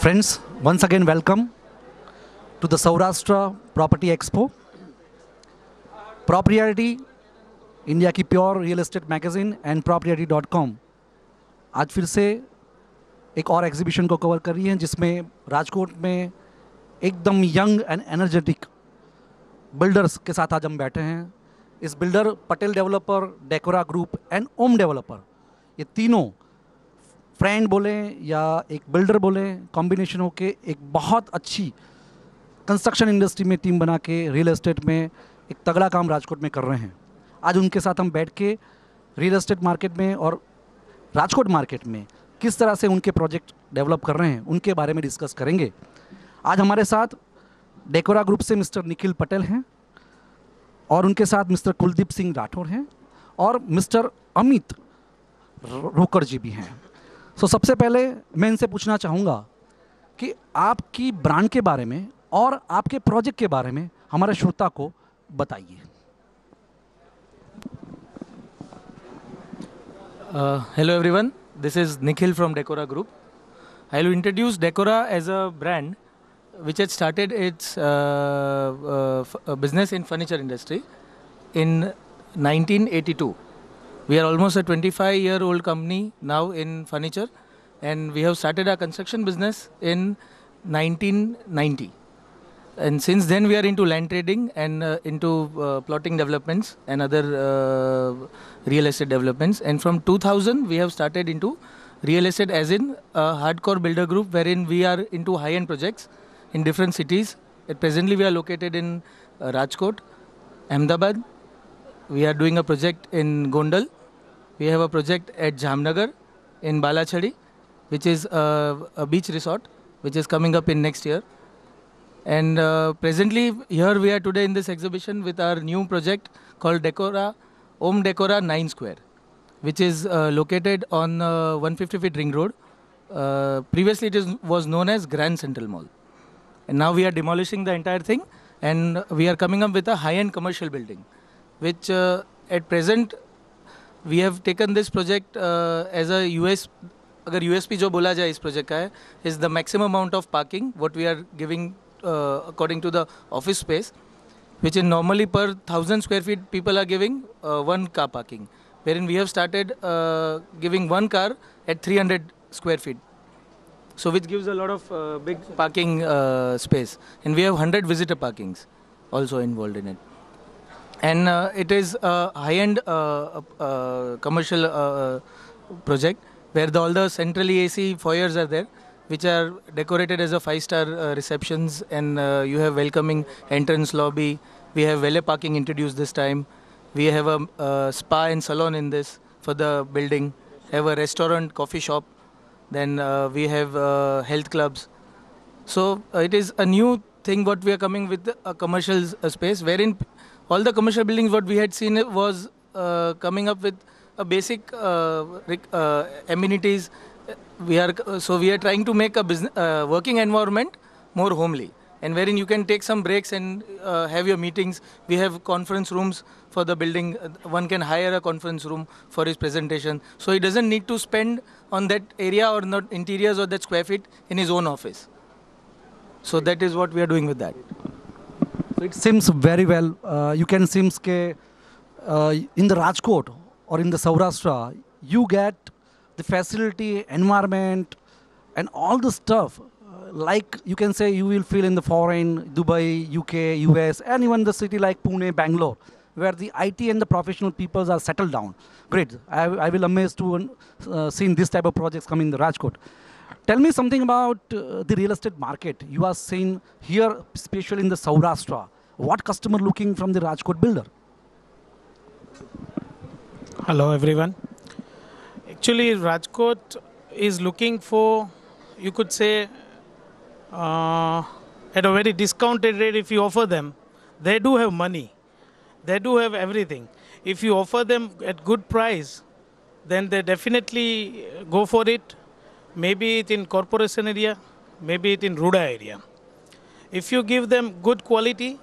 Friends, once again welcome to the Saurashtra Property Expo. Propriety, India की pure real estate magazine and propriety.com आज फिर से एक और एग्जीबिशन को कवर कर रही है जिसमें राजकोट में एकदम यंग एंड एनर्जेटिक बिल्डर्स के साथ आज हम बैठे हैं। इस builder Patel developer, Decora group and Om developer, ये तीनों फ्रेंड बोले या एक बिल्डर बोले, कॉम्बिनेशन होके एक बहुत अच्छी कंस्ट्रक्शन इंडस्ट्री में टीम बना के रियल एस्टेट में एक तगड़ा काम राजकोट में कर रहे हैं। आज उनके साथ हम बैठ के रियल एस्टेट मार्केट में और राजकोट मार्केट में किस तरह से उनके प्रोजेक्ट डेवलप कर रहे हैं उनके बारे में डिस्कस करेंगे। आज हमारे साथ डेकोरा ग्रुप से मिस्टर निखिल पटेल हैं और उनके साथ मिस्टर कुलदीप सिंह राठौर हैं और मिस्टर अमित रोकर जी भी हैं। सबसे पहले मैं इनसे पूछना चाहूँगा कि आपकी ब्रांड के बारे में और आपके प्रोजेक्ट के बारे में हमारे श्रोता को बताइए। Hello everyone, this is Nikhil from Decora Group. I will introduce Decora as a brand which had started its business in furniture industry in 1982. We are almost a 25-year-old company now in furniture, and we have started our construction business in 1990. And since then we are into land trading and into plotting developments and other real estate developments. And from 2000 we have started into real estate as in a hardcore builder group wherein we are into high-end projects in different cities. Presently we are located in Rajkot, Ahmedabad. We are doing a project in Gondal. We have a project at Jamnagar in Balachadi, which is a beach resort which is coming up in next year. And presently here we are today in this exhibition with our new project called Decora, Om Decora 9 Square, which is located on 150 feet ring road. Previously was known as Grand Central Mall. And now we are demolishing the entire thing and we are coming up with a high-end commercial building, which at present we have taken this project as a अगर USP जो बोला जाए इस project का है is the maximum amount of parking what we are giving according to the office space, which is normally per 1000 square feet people are giving one car parking, wherein we have started giving one car at 300 square feet. So which gives a lot of big parking space, and we have 100 visitor parkings also involved in it. And it is a high-end commercial project where all the centrally AC foyers are there, which are decorated as a 5-star receptions, and you have welcoming entrance lobby. We have valet parking introduced this time. We have a spa and salon in this for the building. Have a restaurant, coffee shop. Then we have health clubs. So it is a new thing what we are coming with a commercial space wherein all the commercial buildings what we had seen was coming up with a basic amenities. We are trying to make a business working environment more homely, and wherein you can take some breaks and have your meetings. We have conference rooms for the building. One can hire a conference room for his presentation, so he doesn't need to spend on that area or not interiors or that square feet in his own office. So that is what we are doing with that. So it seems very well. You can seems ke in the Rajkot or in the Saurashtra, you get the facility, environment, and all the stuff. Like you can say, you will feel in the foreign, Dubai, UK, US, and even the city like Pune, Bangalore, where the IT and the professional peoples are settled down. Great. I will amazed to seeing this type of projects come in the Rajkot. Tell me something about the real estate market. You are seeing here, especially in the Saurashtra. What customer looking from the Rajkot builder? Hello everyone. Actually, Rajkot is looking for, you could say, at a very discounted rate if you offer them. They do have money. They do have everything. If you offer them at good price, then they definitely go for it. Maybe it in corporation area, maybe it in rural area. If you give them good quality,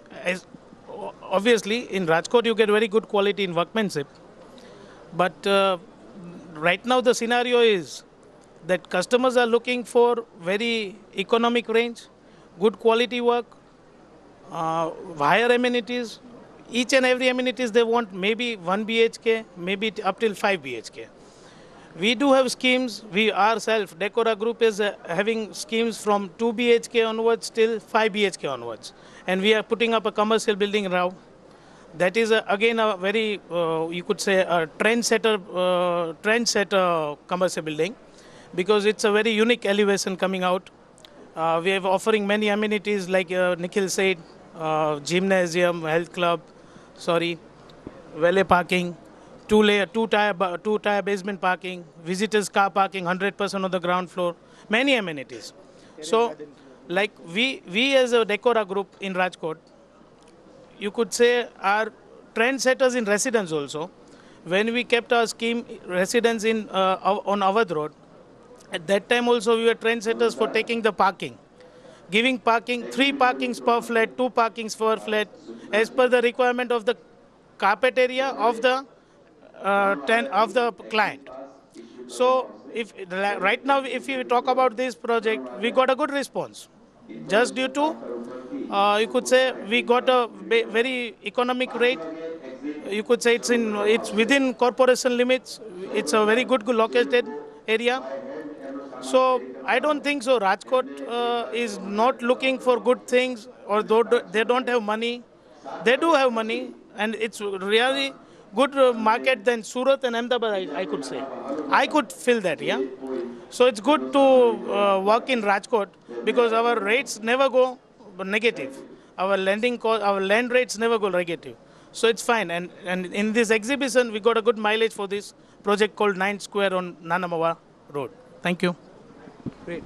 obviously in Rajkot you get very good quality in workmanship. But right now the scenario is that customers are looking for very economic range, good quality work, higher amenities. Each and every amenities they want, maybe 1 BHK, maybe up till 5 BHK. We do have schemes. We ourselves, Decora Group is having schemes from 2 BHK onwards till 5 BHK onwards. And we are putting up a commercial building now. That is again a very, you could say, a trendsetter commercial building, because it's a very unique elevation coming out. We are offering many amenities like Nikhil said, gymnasium, health club, valet parking, two-tier basement parking, visitors car parking, 100% on the ground floor, many amenities. So, like we as a Decora Group in Rajkot, you could say are trendsetters in residence also. When we kept our scheme residence in on Awadh Road, at that time also we were trendsetters for taking the parking, giving parking, 3 parkings per flat, 2 parkings per flat, as per the requirement of the carpet area of the client. So if right now if we talk about this project, we got a good response, just due to you could say we got a very economic rate. You could say it's within corporation limits. It's a very good located area. So I don't think so. Rajkot is not looking for good things, or they don't have money. They do have money, and it's really good market than Surat and Ahmedabad, I could say. I could feel that, yeah. So it's good to work in Rajkot, because our rates never go negative. Our land rates never go negative. So it's fine. And in this exhibition, we got a good mileage for this project called 9 Square on Nanamawa Road. Thank you. Great.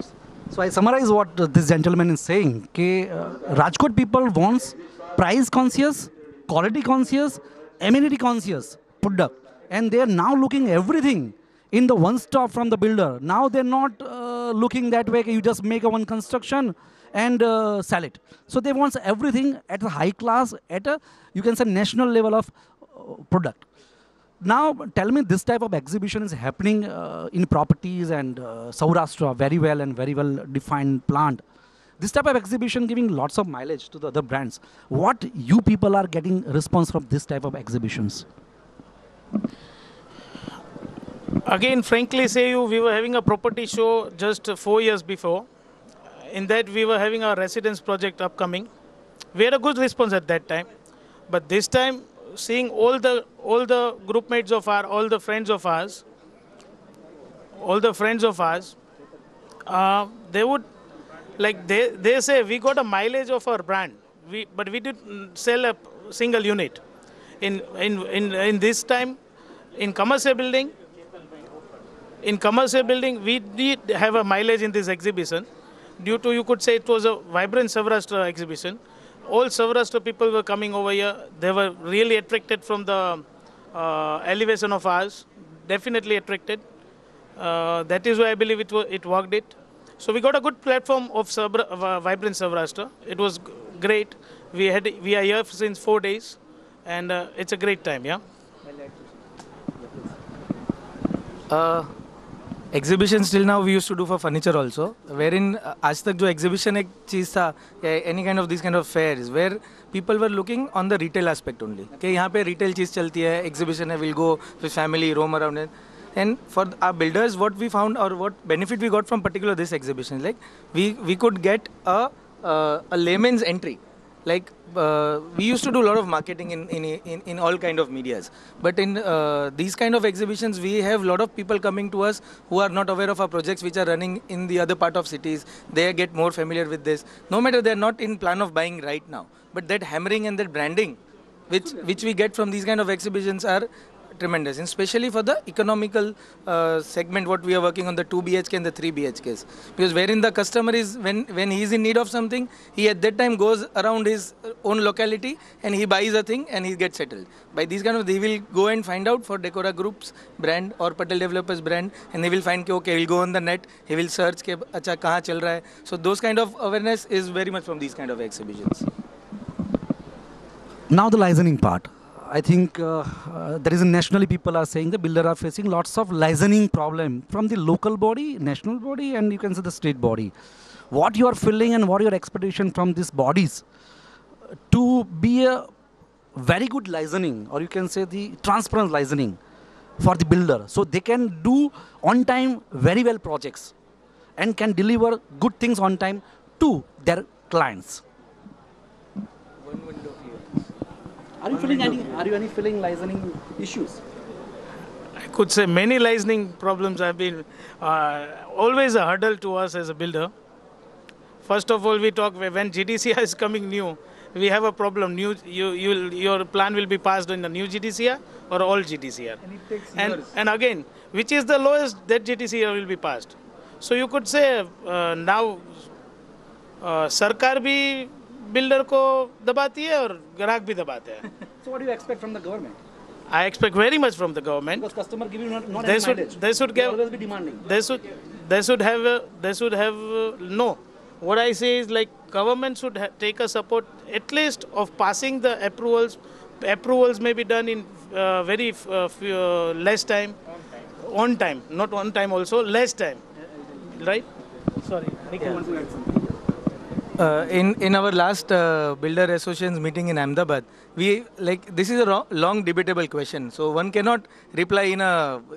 So I summarize what this gentleman is saying. Rajkot people wants price conscious, quality conscious, amenity conscious product, and they are now looking everything in the one stop from the builder. Now they're not looking that way. You just make a one construction and sell it. So they want everything at a high class, at a, you can say, national level of product. Now tell me, this type of exhibition is happening in properties and Saurashtra, very well and very well defined plant. This type of exhibition giving lots of mileage to the other brands. What you people are getting response from this type of exhibitions? Again, frankly say you, we were having a property show just 4 years before. In that we were having our residence project upcoming. We had a good response at that time. But this time, seeing all the group mates of ours, all the friends of ours, they would, like they say, we got a mileage of our brand. But we didn't sell a single unit. In this time, in commercial building, we did have a mileage in this exhibition. Due to, you could say, it was a vibrant Saurashtra exhibition. All Saurashtra people were coming over here. They were really attracted from the elevation of ours. Definitely attracted. That is why I believe it worked it. So we got a good platform of vibrant Saurashtra. It was great. We are here since 4 days, and it's a great time. Yeah. Exhibition till now we used to do for furniture also, wherein आज तक जो exhibition एक चीज़ था, any kind of these kind of fairs where people were looking on the retail aspect only. कि यहाँ पे retail चीज़ चलती है, exhibition है, we'll go with family, roam around it. And for our builders, what we found or what benefit we got from particular this exhibition, like we could get a layman's entry. Like we used to do a lot of marketing in all kind of medias, but in these kind of exhibitions we have a lot of people coming to us who are not aware of our projects which are running in the other part of cities. They get more familiar with this, no matter they are not in plan of buying right now, but that hammering and that branding which we get from these kind of exhibitions are tremendous, and especially for the economical segment what we are working on, the 2 BHK and the 3 BHKs, because wherein the customer is, when he is in need of something, he at that time goes around his own locality and he buys a thing and he gets settled. By these kind of, he will go and find out for Decora Group's brand or Patel Developers brand, and he will find okay, he'll go on the net, he will search ke acha kahan chal raha hai. So those kind of awareness is very much from these kind of exhibitions. Now the licensing part. I think there is nationally people are saying the builder are facing lots of licensing problem from the local body, national body, and you can say the state body. What you are feeling and what your expectation from these bodies to be a very good licensing, or you can say the transparent licensing for the builder, so they can do on time very well projects and can deliver good things on time to their clients. Are you feeling any feeling licensing issues? I could say many licensing problems have been always a hurdle to us as a builder. First of all, we talk when GDCR is coming new, we have a problem. Your plan will be passed in the new GDCR or old GDCR. And it takes And again, which is the lowest that GDCR will be passed. So you could say now सरकार भी builder को दबाती है और ग्राहक भी दबाते हैं. So what do you expect from the government? I expect very much from the government. Because customer give you not They any should- mileage. they should give- always be demanding. They should have no. What I say is like government should take a support at least of passing the approvals. Approvals may be done in very less time. On time, not on time also, less time. Right? Sorry. In our last builder associations meeting in Ahmedabad, we this is a long debatable question. So one cannot reply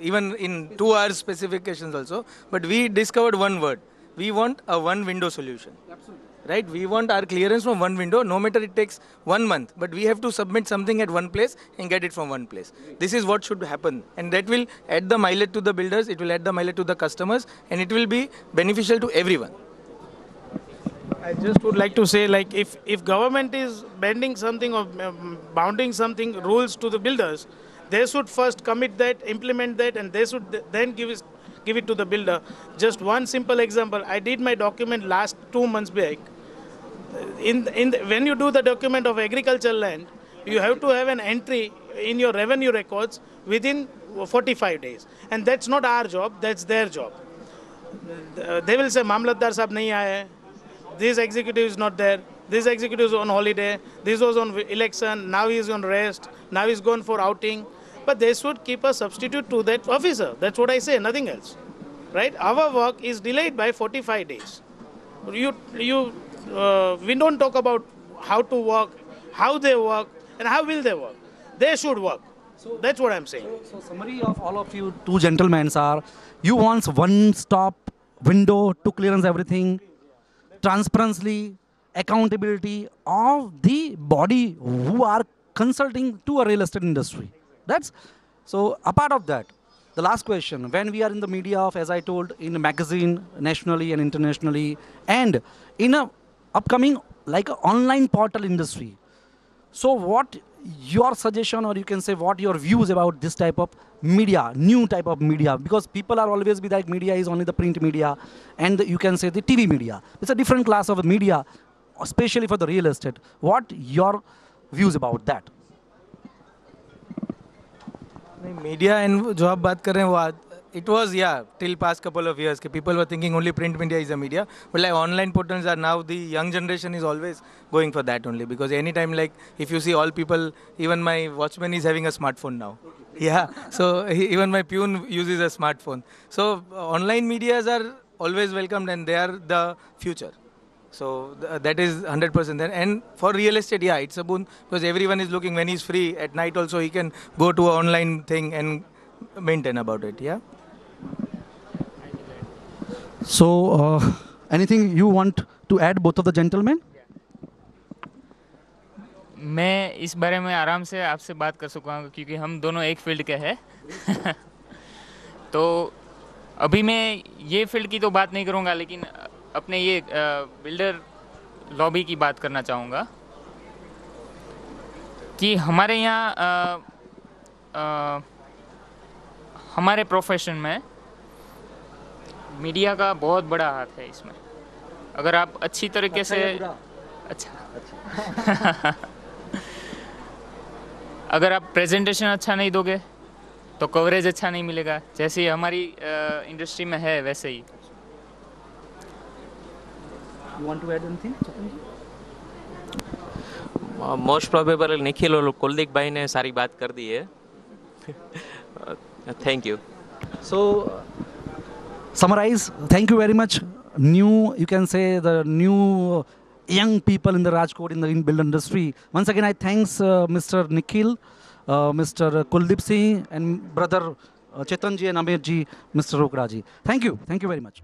even in 2 hours specifications also. But we discovered one word. We want a one window solution. Absolutely. Right? We want our clearance from one window, no matter it takes 1 month. But we have to submit something at one place and get it from one place. This is what should happen. And that will add the mileage to the builders, it will add the mileage to the customers, and it will be beneficial to everyone. I just would like to say, like, if government is bending something or bounding something rules to the builders, they should first commit that, implement that, and they should then give it to the builder. Just one simple example: I did my document last 2 months back. When you do the document of agricultural land, you have to have an entry in your revenue records within 45 days, and that's not our job; that's their job. They will say, "Mamlatdar sahab nahi aaye. This executive is not there. This executive is on holiday. This was on election. Now he is on rest. Now he is gone for outing." But they should keep a substitute to that officer. That's what I say, nothing else. Right? Our work is delayed by 45 days. We don't talk about how to work, how they work, and how will they work. They should work. So that's what I'm saying. So summary of all of you two gentlemen are, you want one-stop window to clearance everything, transparency, accountability of the body who are consulting to a real estate industry. That's so. Apart of that, the last question: when we are in the media of, as I told, in a magazine, nationally and internationally, and in a upcoming like a online portal industry. So what your suggestion, or you can say what your views about this type of media, new type of media, because people are always be like media is only the print media and you can say the TV media. It's a different class of media, especially for the real estate. What your views about that? Media and जो आप बात कर रहे हैं वो it was till past couple of years people were thinking only print media is a media, but like online portals are now, the young generation is always going for that only, because anytime, like if you see all people, even my watchman is having a smartphone now. So even my peon uses a smartphone. So online medias are always welcomed and they are the future. So that is 100% there. And for real estate, it's a boon, because everyone is looking when he's free at night also, he can go to an online thing and maintain about it. So anything you want to add, both of the gentlemen? मैं इस बारे में आराम से आपसे बात कर सकूँगा क्योंकि हम दोनों एक फील्ड के हैं. तो अभी मैं ये फील्ड की तो बात नहीं करूँगा, लेकिन अपने ये बिल्डर लॉबी की बात करना चाहूँगा कि हमारे यहाँ हमारे प्रोफेशन में मीडिया का बहुत बड़ा हाथ है इसमें. अगर आप अच्छी तरीके से अच्छा अगर आप प्रेजेंटेशन अच्छा नहीं दोगे तो कवरेज अच्छा नहीं मिलेगा. जैसे हमारी इंडस्ट्री में है वैसे ही. You want to add anything? Most probable Nikhil और कुलदीप भाई ने सारी बात कर दी है. Thank you. So, summarize. Thank you very much. New, you can say the new young people in the Rajkot in the in-build industry. Once again, I thanks Mr. Nikhil, Mr. Kuldeep Singh, and brother Chetan ji and Amir ji, Mr. Rokra ji. Thank you very much.